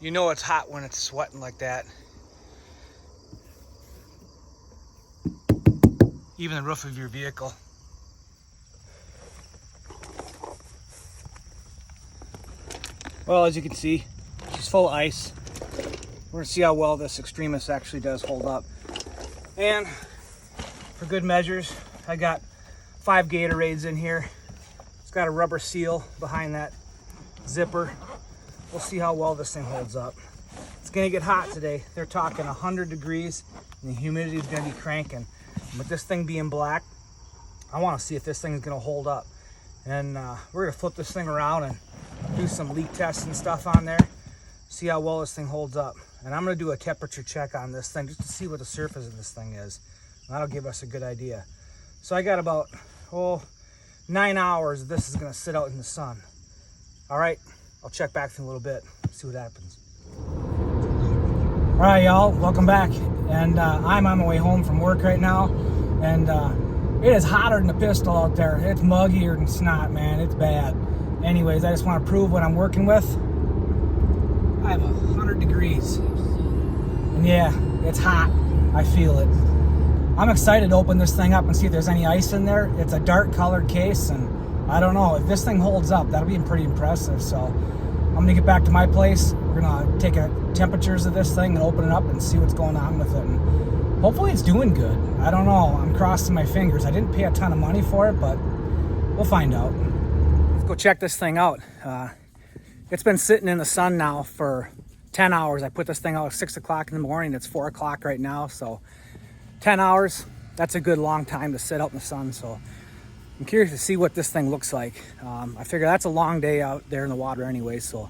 You know it's hot when it's sweating like that. Even the roof of your vehicle. Well, as you can see, she's full of ice. We're gonna see how well this Extremus actually does hold up. And for good measures, I got 5 Gatorades in here. It's got a rubber seal behind that zipper. We'll see how well this thing holds up. It's gonna get hot today. They're talking 100 degrees and the humidity is gonna be cranking. And with this thing being black, I wanna see if this thing is gonna hold up. And we're gonna flip this thing around and do some leak tests and stuff on there. See how well this thing holds up. And I'm gonna do a temperature check on this thing just to see what the surface of this thing is. And that'll give us a good idea. So I got about, 9 hours this is gonna sit out in the sun. All right, I'll check back in a little bit, see what happens. All right, y'all, welcome back. And I'm on my way home from work right now. And it is hotter than a pistol out there. It's muggier than snot, man, it's bad. Anyways, I just wanna prove what I'm working with. I have 100 degrees. And yeah, it's hot, I feel it. I'm excited to open this thing up and see if there's any ice in there. It's a dark colored case, and I don't know, if this thing holds up, that'll be pretty impressive. So I'm gonna get back to my place. We're gonna take temperatures of this thing and open it up and see what's going on with it. And hopefully it's doing good. I don't know, I'm crossing my fingers. I didn't pay a ton of money for it, but we'll find out. Let's go check this thing out. It's been sitting in the sun now for 10 hours. I put this thing out at 6 o'clock in the morning. It's 4 o'clock right now, so 10 hours, that's a good long time to sit out in the sun. So I'm curious to see what this thing looks like. I figure that's a long day out there in the water anyway, so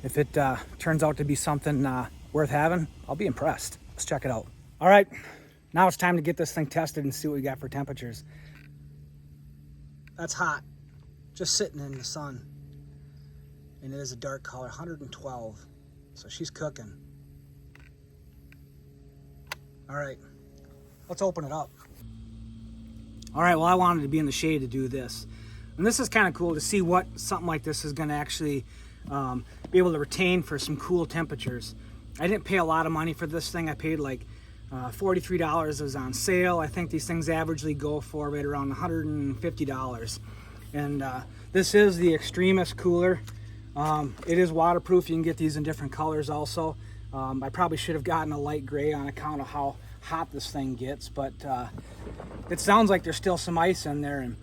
if it turns out to be something worth having, I'll be impressed. Let's check it out. All right, now it's time to get this thing tested and see what we got for temperatures. That's hot, just sitting in the sun. And it is a dark color, 112. So she's cooking. All right, let's open it up. All right, well, I wanted to be in the shade to do this. And this is kind of cool to see what something like this is gonna actually be able to retain for some cool temperatures. I didn't pay a lot of money for this thing. I paid like $43. It was on sale. I think these things averagely go for right around $150. And this is the Extremus cooler. It is waterproof. You can get these in different colors also. I probably should have gotten a light gray on account of how hot this thing gets, but it sounds like there's still some ice in there. And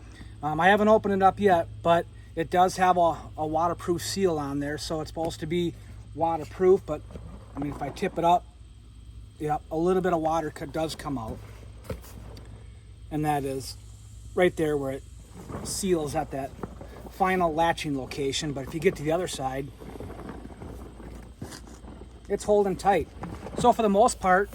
I haven't opened it up yet, but it does have a waterproof seal on there, so it's supposed to be waterproof. But I mean, if I tip it up, yeah, a little bit of water does come out, and that is right there where it seals at that final latching location. But if you get to the other side, it's holding tight. So for the most part,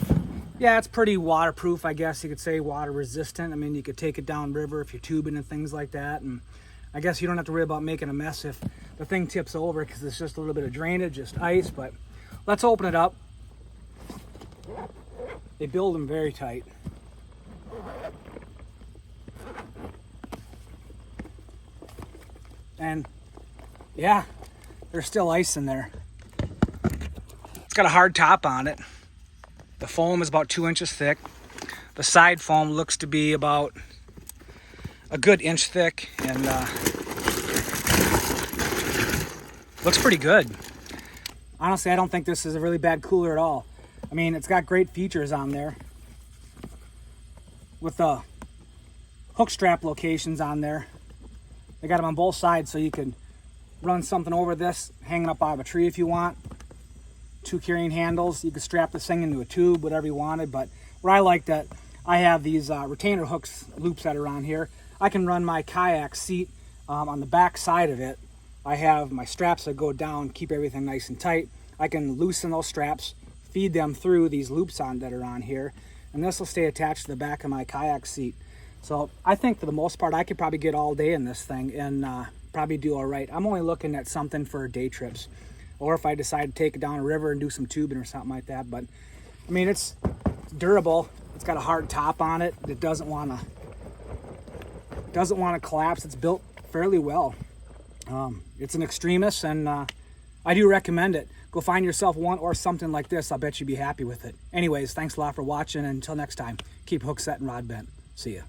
yeah, it's pretty waterproof, I guess you could say, water resistant. I mean, you could take it down river if you're tubing and things like that, and I guess you don't have to worry about making a mess if the thing tips over, because it's just a little bit of drainage, just ice. But let's open it up. They build them very tight. And yeah, there's still ice in there. It's got a hard top on it. The foam is about 2 inches thick. The side foam looks to be about a good inch thick, and looks pretty good. Honestly, I don't think this is a really bad cooler at all. I mean, it's got great features on there with the hook strap locations on there. They got them on both sides, so you could run something over this, hanging up out of a tree if you want. 2 carrying handles. You could strap this thing into a tube, whatever you wanted. But what I like that I have these retainer hooks loops that are on here. I can run my kayak seat on the back side of it. I have my straps that go down, keep everything nice and tight. I can loosen those straps, feed them through these loops that are on here, and this will stay attached to the back of my kayak seat. So I think for the most part, I could probably get all day in this thing and probably do all right. I'm only looking at something for day trips, or if I decide to take it down a river and do some tubing or something like that. But I mean, it's durable. It's got a hard top on it. It doesn't want to collapse. It's built fairly well. It's an Extremus, and I do recommend it. Go find yourself one or something like this. I'll bet you'd be happy with it. Anyways, thanks a lot for watching, and until next time, keep hook set and rod bent. See ya.